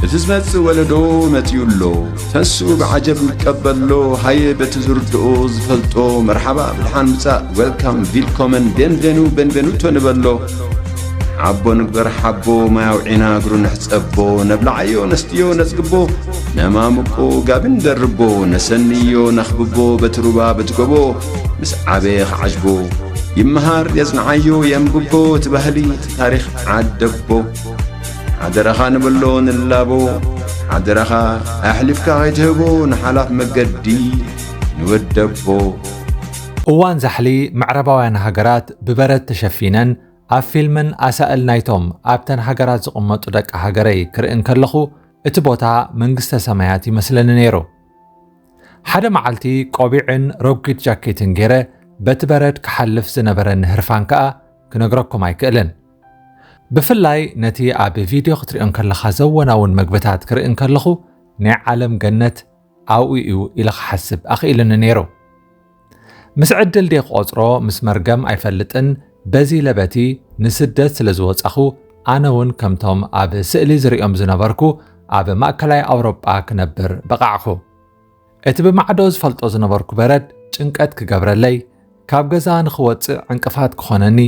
بتزمت ولدو متيولو تنسو بعجب متقبلو هاي بتزردو زفلتو مرحبا بالحان مساء ويلكم فيلكومن بنفنوتو نبلو عبو نقدر حبو ما يوعينا قرو نحسبو نبلعيو نستيو نزقبو نمامكو قابن دربو نسنيو نخببو بتروبا بتقبو مسعبيخ عجبو يمهار يزنعيو ينببو تبهلي تاريخ عدبو عدرخا نبلو نلابو عدرخا أحلفكا غيتهبو نحلاف مقدي نودبو እዋን ዛሕሊ ምዕራባውያን ሃገራት ብበረድ ተሸፊነን ኣብ ፊልምን ኣሳእል ናይቶም ኣብተን ሃገራት ዝቕመጡ ደቂ ሃገረይ ክርእን ከለኹ እቲ ቦታ መንግስተ ሰማያት ይመስለኒ ነይሩ። ሓደ መዓልቲ ቆቢዕን ረጒድ ጃኬትን ገይረ በቲ በረድ ክሓልፍ ዝነበረኒ ህርፋን ከዓ ክነግረኩም ኣይክእልን። ብፍላይ ነቲ ኣብ ቪድዮ ክትሪኦን ከለኻ ዘወናውን መግብታት ክርእን ከለኹ ናይ ዓለም ገነት ኣብኡ እዩ ኢለ ክሓስብ ኣኽኢልኒ ነይሩ። ምስ ዕድል ዴ ቖፅሮ ምስ መርገም ኣይፈልጥን በዚ ለበቲ ንስደት ስለ ዝወጻኹ ኣነ እውን ከምቶም ኣብ ስእሊ ዝሪኦም ዝነበርኩ ኣብ ማእከላይ ኣውሮጳ ክነብር በቓዕኹ። እቲ ብማዕዶ ዝፈልጦ ዝነበርኩ በረድ ጭንቀት ክገብረለይ ካብ ገዛ ንኽወፅእ ዕንቅፋት ክኾነኒ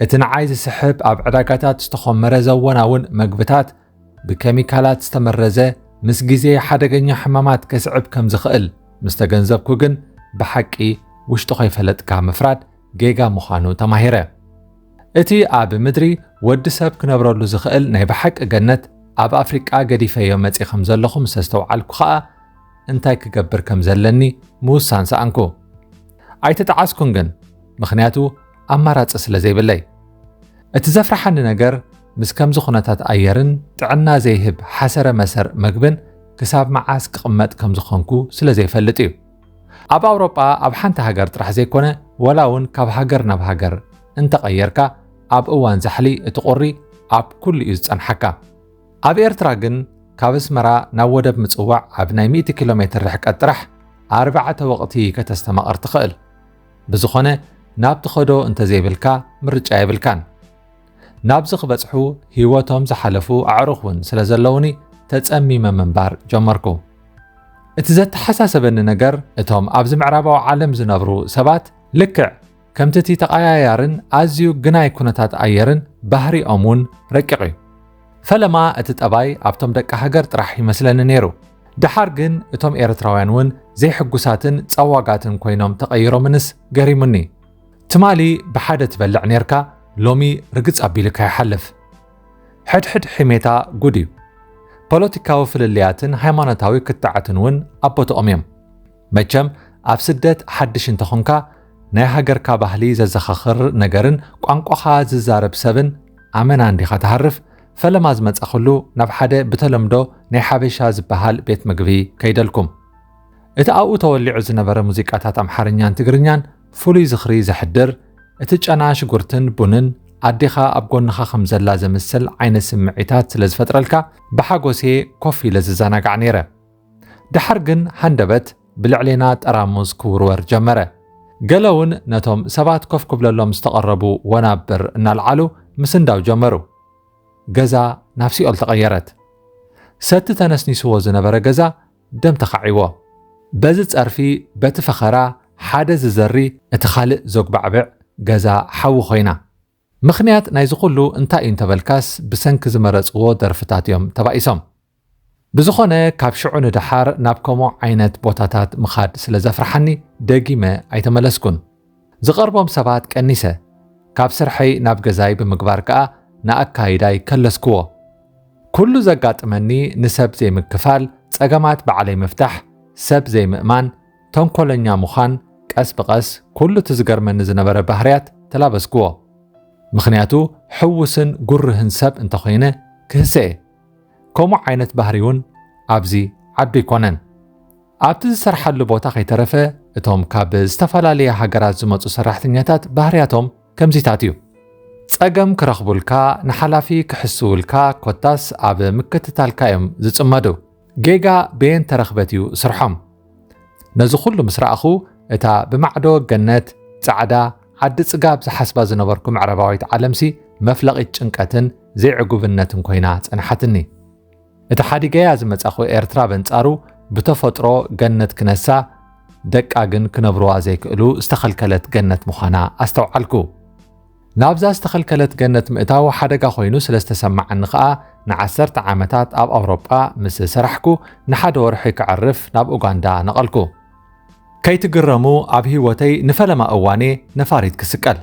እቲ ንዓይ ዝስሕብ ኣብ ዕዳጋታት ዝተኾመረ ዘወናውን መግብታት ብኬሚካላት ዝተመረዘ ምስ ግዜ ሓደገኛ ሕማማት ከስዕብ ከም ዝኽእል ምስ ተገንዘብኩ ግን ብሓቂ ውሽጡ ከይፈለጥካ ምፍራድ ጌጋ ምዃኑ ተማሂረ። እቲ ኣብ ምድሪ ወዲ ሰብ ክነብረሉ ዝኽእል ናይ ብሓቂ ገነት ኣብ ኣፍሪቃ ገዲፈዮ መፂ ከም ዘለኹ ምስ ዝተውዓልኩ ከዓ እንታይ ክገብር ከም ዘለኒ ምውሳን ሰኣንኩ። ኣይተጣዓስኩን ግን ምኽንያቱ ኣማራፂ ስለ ዘይብለይ። እቲ ዘፍርሓኒ ነገር ምስ ከምዚ ኩነታት ኣየርን ጥዕና ዘይህብ ሓሰረ መሰር መግብን ክሳብ መዓስ ክቕመጥ ከም ዝኾንኩ ስለ ዘይፈልጥ እዩ። ኣብ ኣውሮጳ ኣብ ሓንቲ ሃገር ጥራሕ ዘይኮነ ወላ እውን ካብ ሃገር ናብ ሃገር እንተቐየርካ ኣብ እዋን ዛሕሊ እቲ ቁሪ ኣብ ኩሉ እዩ ዝጸንሐካ። ኣብ ኤርትራ ግን ካብ ኣስመራ ናብ ወደብ ምጽዋዕ ኣብ ናይ 100 ኪሎ ሜትር ርሕቀት ጥራሕ 4 ወቕቲ ከተስተማቕር ትኽእል። ብዝኾነ ናብቲ ኸዶ እንተዘይብልካ ምርጫ የብልካን። ናብዚ ክበጽሑ ህይወቶም ዝሓለፉ ኣዕሩኽ እውን ስለ ዘለውኒ ተጸሚመ ምንባር ጀመርኩ። እቲ ዘተሓሳሰበኒ ነገር እቶም ኣብዚ ምዕራባዊ ዓለም ዝነብሩ ሰባት ልክዕ ከምቲ እቲ ተቐያያርን ኣዝዩ ግናይ ኩነታት ኣየርን ባህሪኦም እውን ረቂቕ እዩ። ፈለማ እቲ ጠባይ ኣብቶም ደቂ ሃገር ጥራሕ ይመስለኒ ነይሩ። ድሓር ግን እቶም ኤርትራውያን እውን ዘይሕጉሳትን ጸዋጋትን ኮይኖም ተቐይሮምንስ ገሪሙኒ። ትማሊ ብሓደ ትበልዕ ነርካ ሎሚ ርግጽ ኣቢልካ ይሓልፍ። ሕድሕድ ሒሜታ ጉድ እዩ። ፖለቲካዊ ፍልልያትን ሃይማኖታዊ ክትዓትን እውን ኣቦቶኦም እዮም። መቸም ኣብ ስደት ሓድሽ እንተኾንካ ናይ ሃገርካ ባህሊ ዘዘኻኽር ነገርን ቋንቋኻ ዝዛረብ ሰብን ኣመና እንዲኻ ተሃርፍ ፈለማ ዝመጻኽሉ ናብ ሓደ ብተለምዶ ናይ ሓበሻ ዝበሃል ቤት ምግቢ ከይደልኩም። እቲ ኣብኡ ተወሊዑ ዝነበረ ሙዚቃታት ኣምሓርኛን ትግርኛን ፍሉይ ዝኽሪ ዘሕድር እቲ ጨና ሽጉርትን ቡንን ኣዴኻ ኣብ ጎንኻ ከም ዘላ ዘምስል ዓይነት ስምዒታት ስለ ዝፈጥረልካ ብሓጎሴ ኮፍ ኢለ ዝዘናጋዕ ነይረ። ድሓር ግን ሃንደበት ብልዕሌና ጠራሙዝ ክውርወር ጀመረ። ገለ እውን ነቶም ሰባት ኮፍ ክብለሎም ዝተቐረቡ ወናብር እናልዓሉ ምስንዳው ጀመሩ። ገዛ ናብ ሲኦል ተቐየረት። ሰቲ ተነስኒስዎ ዝነበረ ገዛ ደም ተኻዒዎ። በዚ ጸርፊ በቲ ፈኸራ ሓደ ዝዘሪ እቲ ካልእ ዘጉባዕብዕ ገዛ ሓዊ ኾይና። ምኽንያት ናይ ዝኹሉ እንታይ እዩ እንተበልካስ ብሰንኪ ዝመረጽዎ ደርፍታት እዮም ተባኢሶም። ብዝኾነ ካብ ሽዑ ንድሓር ናብ ከምኡ ዓይነት ቦታታት ምኻድ ስለ ዘፍርሐኒ ደጊመ ኣይተመለስኩን። ዝቐርቦም ሰባት ቀኒሰ። ካብ ስርሐይ ናብ ገዛይ ብምግባር ከዓ ንኣካይዳይ ከለስክዎ። ኩሉ ዘጋጥመኒ ንሰብ ዘይምክፋል፣ ጸገማት በዓለይ ምፍታሕ፣ ሰብ ዘይምእማን፣ ተንኰለኛ ምዃን ቀስ ብቐስ ኩሉ ትዝገርመኒ ዝነበረ ባህርያት ተላበስክዎ። ምኽንያቱ ሕውስን ጉርህን ሰብ እንተኾይነ ክህሰየ። ከምኡ ዓይነት ባህሪ እውን ኣብዚ ዓዱ ይኮነን። ኣብቲ ዝሰርሓሉ ቦታ ከይተረፈ እቶም ካብ ዝተፈላለየ ሃገራት ዝመፁ ሰራሕተኛታት ባህርያቶም ከምዚታት እዩ። ጸገም ክረኽቡልካ ንሓላፊ ክሕስውልካ ኮታስ ኣብ ምክትታልካ እዮም ዝጽመዱ። ጌጋ ቤን ተረኽበት እዩ ስርሖም። ነዚ ኩሉ ምስ ረኣኹ እታ ብማዕዶ ገነት ጻዕዳ ዓዲ ጽጋብ ዝሓስባ ዝነበርኩ ምዕረባዊት ዓለምሲ መፍለቒት ጭንቀትን ዘይዕጉብነትን ኮይና ጸንሓትኒ። اتحاديقيا زمتصاخو إيرترا بنصارو بتفطرو جنت كنسا دقا جن كنبروا زيكلو استخلكلت جنت مخانا استوعلكو نابزا استخلكلت جنت مئتاو حدقا خوينو سلسته سمعن خا نعسرت عامتات اب اوروبا مس سرحكو نحد ورحي كعرف ناب اوغندا نقلكو كي تقرمو اب هيوتي نفلما اواني نفاريد كسكال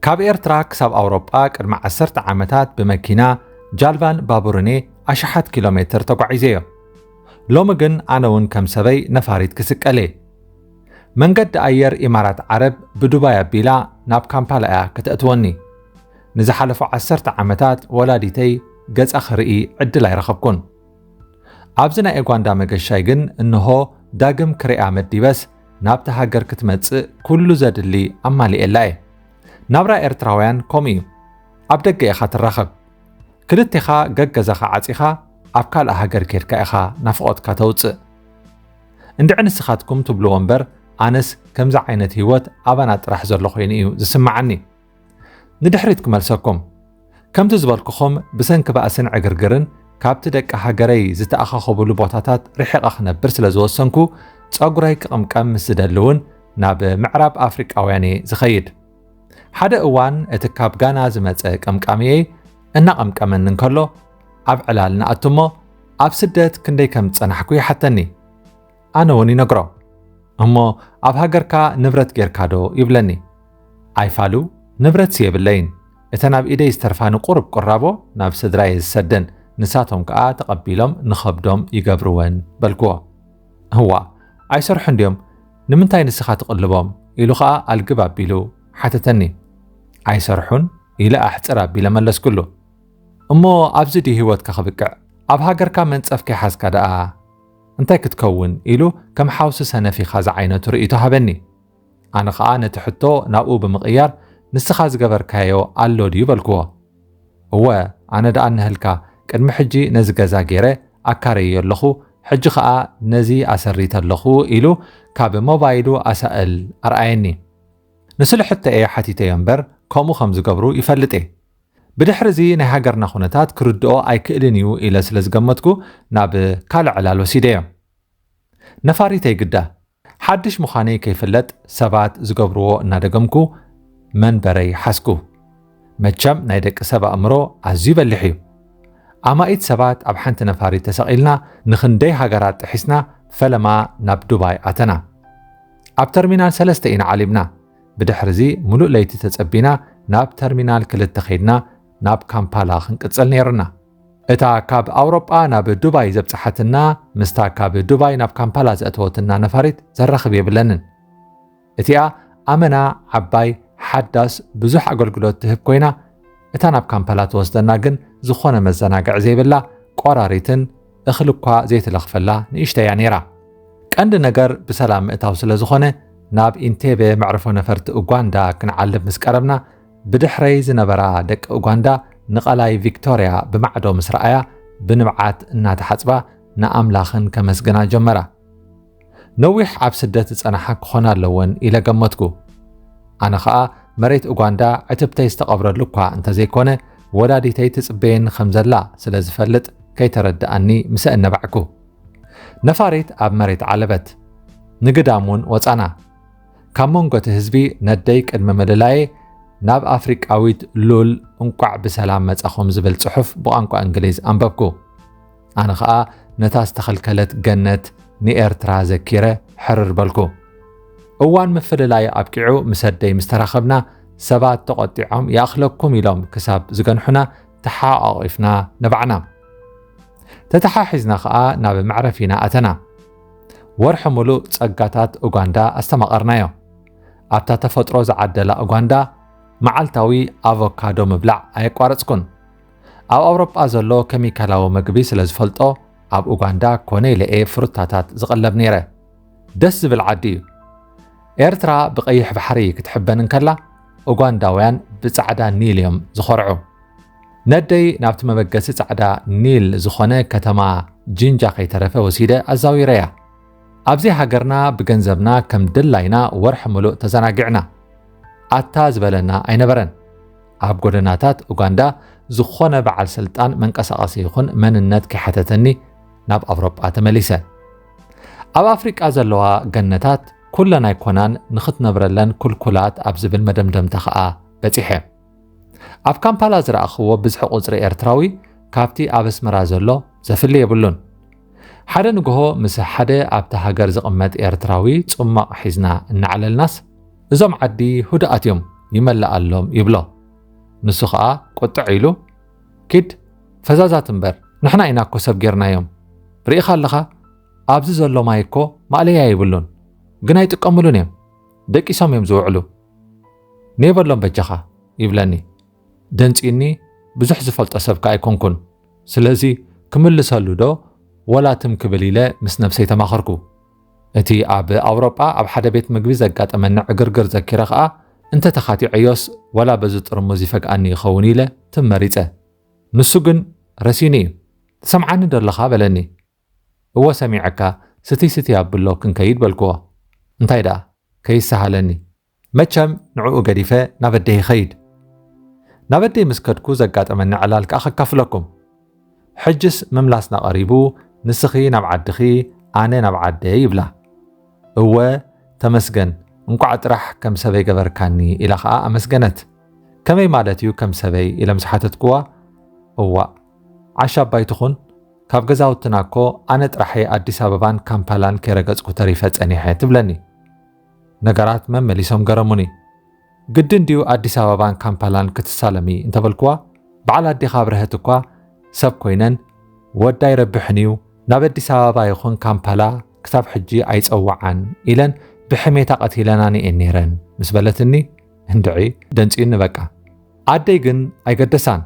كاب إيرترا كساب أوروبا قدم 10 عامتات بمكينة جالفان بابورني 10 كيلومتر تقعيزيو لومجن أناون كم سبي نفاريد كسكالي منقد أير إمارات عرب بدبي بيلا ناب كامبالا كتأتوني نزحلفو 10 عامتات ولاديتي جز أخرئي عدل يرخبكن أبزنا إيغواندا مجشايجن إنه داقم كريئة مديبس ناب تهاجر كتمتص كل زادلي أمالي إلاي نابرا إيرتراويان كوميو أبدك إخا ترخب كلتخا جزخا عطيخا أبكال أهاجر كيركا إخا نفقود كاتوتس اندعن سخاتكم تبلو ومبر أنس كمزع عينت هيوت أبانات راح زرلو خوينيو زسمعني ندحريتكم ألساكم كم تزبالكوخم بسنك بأسن عقرقرن كابتدك أهاجري زتا أخا خبولو بوتاتات ريحق أخنا برسل زوسنكو تأقراي كم مسدلون ناب معراب أفريقاوياني زخيد حدا اوان اتكاب غانا زمص قمقامي ان قمقمن نكلو اب علالنا اتمو اب سدت كندي كم صنحكو يحتني انا وني نغرو امو اب هاجركا نبرت غيركادو يبلني ايفالو نبرت سيبلين اتناب ايدي استرفانو قرب قرابو ناب سدراي سدن نساتهم كا تقبيلهم نخبدهم يغبرون بلكو هو ايسرح انديوم نمنتاي نسخات قلبهم يلوخا الجباب بيلو حتتني عيسرحون إلى أحترا بلا ملس كله أمو أبزدي هيوت كخبكع أب هاجركا من تصفكي حاسكا دقا انتاي كتكون إلو كم حاوس سنة في خاز عينة رئيتو هبني أنا خاانة تحطو ناقو بمغيار نسخاز قبر كايو ألو ديو بالكوا هو أنا دقا نهلكا كدم حجي نزقا زاقيري أكاري يلخو حجي خاا نزي أسريت اللخو إلو كاب موبايلو أسأل أرأيني نسل حتى ايه حتيتي ينبر كومو خمز قبرو يفلت ايه بدحرزي نهاجرنا خونتات كردو اي كإلنيو إلى سلز قمتكو ناب كال علال وسيديو نفاريتي قدا حدش مخاني كيفلت سبات زقبرو نادقمكو من بري حسكو مجم نايدك سبا أمرو عزيب اللحيو أما إيد سبات أبحانت نفاري تساقلنا نخندي هاجرات حسنا فلما ناب دبي أتنا أب ترمينال سلستين علمنا بدحرزي ملوء ليتي تتصبينا ناب ترمينال كلت تخيدنا ناب كامبالا خنقصل نيرنا اتا كاب اوروبا ناب دبي زبصحتنا مستا كاب دبي ناب كامبالا زاتوتنا نفاريت زرخب يبلنن اتيا امنا عباي حداس بزح اغلغلوت تهب كوينا اتا ناب كامبالا توسدنا جن زخونه مزناقع زيبلا قراريتن اخلقا زيت لخفلا نيشتا نيرا قند نجر بسلام اتاو سلازخونه ناب انتبه معرفو نفرت اوغندا كنعلب مسقربنا بدحري زنبرا دق اوغندا نقلاي فيكتوريا بمعدو مسرأيا بنبعات ناتحصبا ناملاخن كمسغنا جمرا نويح عب سدت صنحا كخونا لون الى قمتكو انا خا مريت اوغندا عتبتي استقبر لكوا انت زيكونه ولاديتي تصبين خمزلا سلازفلط كي ترداني مسأ نبعكو نفاريت اب مريت علبت نقدامون وصانا كامونغوت هزبي نديك الممللاي ناب أفريقاويت لول انقع بسلام مصخوم زبل صحف بقانقا انجليز انببكو انا خا نتاس تخلكلت جنت نيرترا زكيره حرر بالكو اوان مفللاي ابقعو مسدي مستراخبنا سبات تقطعهم ياخلكم يلوم كساب زغنحنا تحاقفنا نبعنا تتحاحزنا خا ناب معرفينا اتنا ورح ملو صقاتات اوغندا استمقرنايو ابتا تفطرو زعدلا اوغندا معالتاوي افوكادو مبلع ايقارصكن اب اوروبا زلو كيميكالاو مغبي سلازفلطو اب اوغندا كوني لئي فروتاتات زقلب نيره دس بالعدي إيرترا بقيح بحري كتحبن كلا اوغنداوያን بصعدا نيليوم زخرعو ندي نابت مبገስ صعدا نيل زخونه كتما جينجا خيترفه وسيده ازاويريا ابزي هاجرنا بگنزبنا كم دلاينا ورح ملو تزناقعنا اتا زبلنا اينبرن اب غدناتات اوغندا ዝኾነ በዓል ስልጣን መንቀሳቐሲ ይኹን መንነት ከሕተተኒ ናብ ኣውሮጳ ተመሊሰ ኣብ ኣፍሪቃ ዘለዋ ገነታት ኩለን ኣይኮናን ንኽትነብረለን ኩልኩላት ኣብ ዝብል መደምደምታ ከዓ በፂሐ ኣብ ካምፓላ ዝረኣኽዎ ብዝሒ ቁፅሪ ኤርትራዊ ካብቲ ኣብ ኣስመራ ዘሎ ዘፍሊ የብሉን ሓደ ንግሆ ምስ ሓደ ኣብታ ሃገር ዝቕመጥ ኤርትራዊ ጽማቕ ሒዝና እናዓለልናስ እዞም ዓዲ ሁድኣት እዮም ይመላኣሎም ይብሎ ንሱ ከዓ ቁጥዕ ኢሉ ኪድ ፈዛዛት እምበር ንሕና ኢና እኮ ሰብ ጌርናዮም ርኢኻ ኣለኻ ኣብዚ ዘሎ ማይ እኮ ማእለያ ይብሉን ግን ኣይጥቀምሉን እዮም ደቂሶም እዮም ዝውዕሉ ነይበሎም በጃኻ ይብለኒ ደንፂኒ ብዙሕ ዝፈልጦ ሰብካ ኣይኮንኩን ስለዚ ክምልሰሉ ዶ ወላትም ክብል ኢለ ምስ ነፍሰይ ተማኸርኩ እቲ ኣብ ኣውሮጳ ኣብ ሓደ ቤት ምግቢ ዘጋጠመኒ ዕግርግር ዘኪረ ከዓ እንተ ተኻቲዐዮስ ወላ በዚ ጥርሙዝ ይፈግኣኒ ይኸውን ኢለ ትመሪፀ ንሱ ግን ረሲኒ እዩ ትሰምዓኒ ደለኻ በለኒ እወ ሰሚዐካ ስቲ ኣብሎ ክንከይድ በልክዎ እንታይ ደኣ ከይሰሃለኒ መቸም ንዕኡ ገዲፈ ናብ ኣደይ ይኸይድ ናብ ኣደይ ምስ ከድኩ ዘጋጠመኒ ዕላል ከዓ ከካፍለኩም ሕጅስ ምምላስና ቀሪቡ ንስኺ ናብ ዓድኺ ኣነ ናብ ዓደይ ይብላ እወ ተመስገን እንኳዕ ጥራሕ ከም ሰበይ ገበርካኒ ኢላ ከዓ ኣመስገነት ከመይ ማለት እዩ ከም ሰበይ ኢለ ምስ ሓተትክዋ እዋ ዓሻ ባይትኹን ካብ ገዛውትና እኮ ኣነ ጥራሐይ ኣዲስ ኣበባን ካምፓላን ከይረገጽኩ ተሪፈ ጸኒሐ ትብለኒ ነገራት መመሊሶም ገረሙኒ ግድን ድዩ ኣዲስ ኣበባን ካምፓላን ክትሳለሚ እንተበልክዋ በዓል ኣዲኻ ብርህት እኳ ሰብ ኮይነን ወዳይ ረብሕንዩ ናብ ኣዲስ ኣበባ ይኹን ካምፓላ ክሳብ ሕጂ ኣይጸዋዓን ኢለን ብሕሜታ ቀቲለናኒ እየን ነይረን ምስ በለትኒ እንድዒ ደንፂኒ በቃ ኣደይ ግን ኣይገደሳን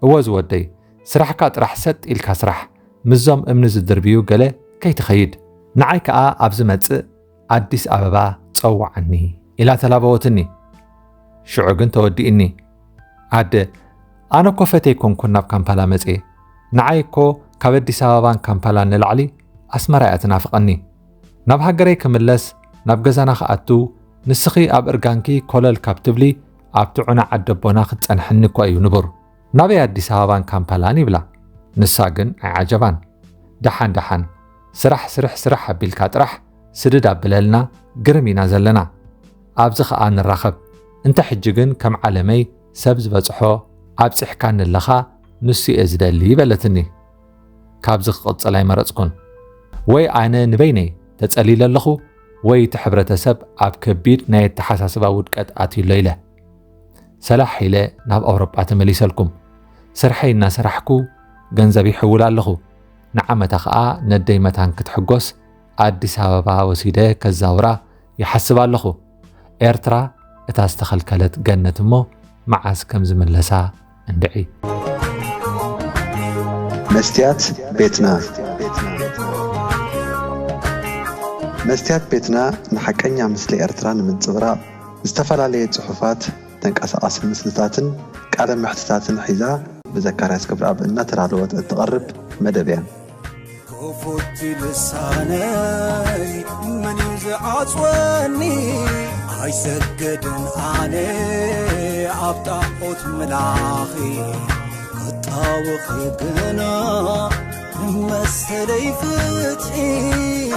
እወ ዝወደይ ስራሕካ ጥራሕ ሰጥ ኢልካ ስራሕ ምዞም እምኒ ዝድርብዩ ገለ ከይትኸይድ ንዓይ ከዓ ኣብ ዝመጽእ ኣዲስ ኣበባ ጸዋዓኒ ኢላ ተላበወትኒ ሽዑ ግን ተወዲእኒ ኣደ ኣነ እኮ ፈተይ ኮንኩን ናብ ካምፓላ መጽ ንዓይ እኮ ካብ ኣዲስ ኣበባን ካምፓላን ንላዕሊ ኣስመራ እያ ትናፍቐኒ ናብ ሃገረይ ክምለስ ናብ ገዛና ክኣቱ ንስኺ ኣብ እርጋንኪ ኮለል ካብ ትብሊ ኣብቲ ዑና ዓደቦና ክትጸንሕኒ እኳ እዩ ንቡር ናበይ ኣዲስ ኣበባን ካምፓላን ይብላ ንሳ ግን ኣይዓጀባን ደሓን ስራሕ ኣቢልካ ጥራሕ ስድድ ኣብለልና ግርም ኢና ዘለና ኣብዚ ከዓ ንራኸብ እንተ ሕጂ ግን ከም ዓለመይ ሰብ ዝበጽሖ ኣብፂሕካ ንለኻ ንሱ እየ ዝደሊ ይበለትኒ ካብዚ ክቕጽል ኣይመረጽኩን ወይ ኣነ ንበይነይ ተጸሊለ ኣለኹ ወይ እቲ ሕብረተሰብ ኣብ ከቢድ ናይ ኣተሓሳስባ ውድቀት ኣትዩሎ ኢለ ሰላሕ ኢለ ናብ ኣውሮጳ ተመሊሰልኩም ስርሐይ እናሰራሕኩ ገንዘብ ይሕውል ኣለኹ ንዓመታ ከዓ ነደይ መታን ክትሕጎስ ኣዲስ ኣበባ ወሲደ ከዛውራ ይሓስብ ኣለኹ ኤርትራ እታ ዝተኸልከለት ገነት እሞ መዓዝ ከም ዝመለሳ እንድዒ መስትያት ቤትና መስትያት ቤትና ንሐቀኛ ምስሊ ኤርትራ ንምንጽብራቕ ዝተፈላለየ ጽሑፋት ተንቀሳቓሲ ምስልታትን ቃለ ምሕትታትን ሒዛ بزكرياس كبراب النترالوت تقرب مدبيا كفوت لساني من يزعصوني هاي سجدن علي عبطاقوت ملاخي قطاوخي قنا مسلي فتحي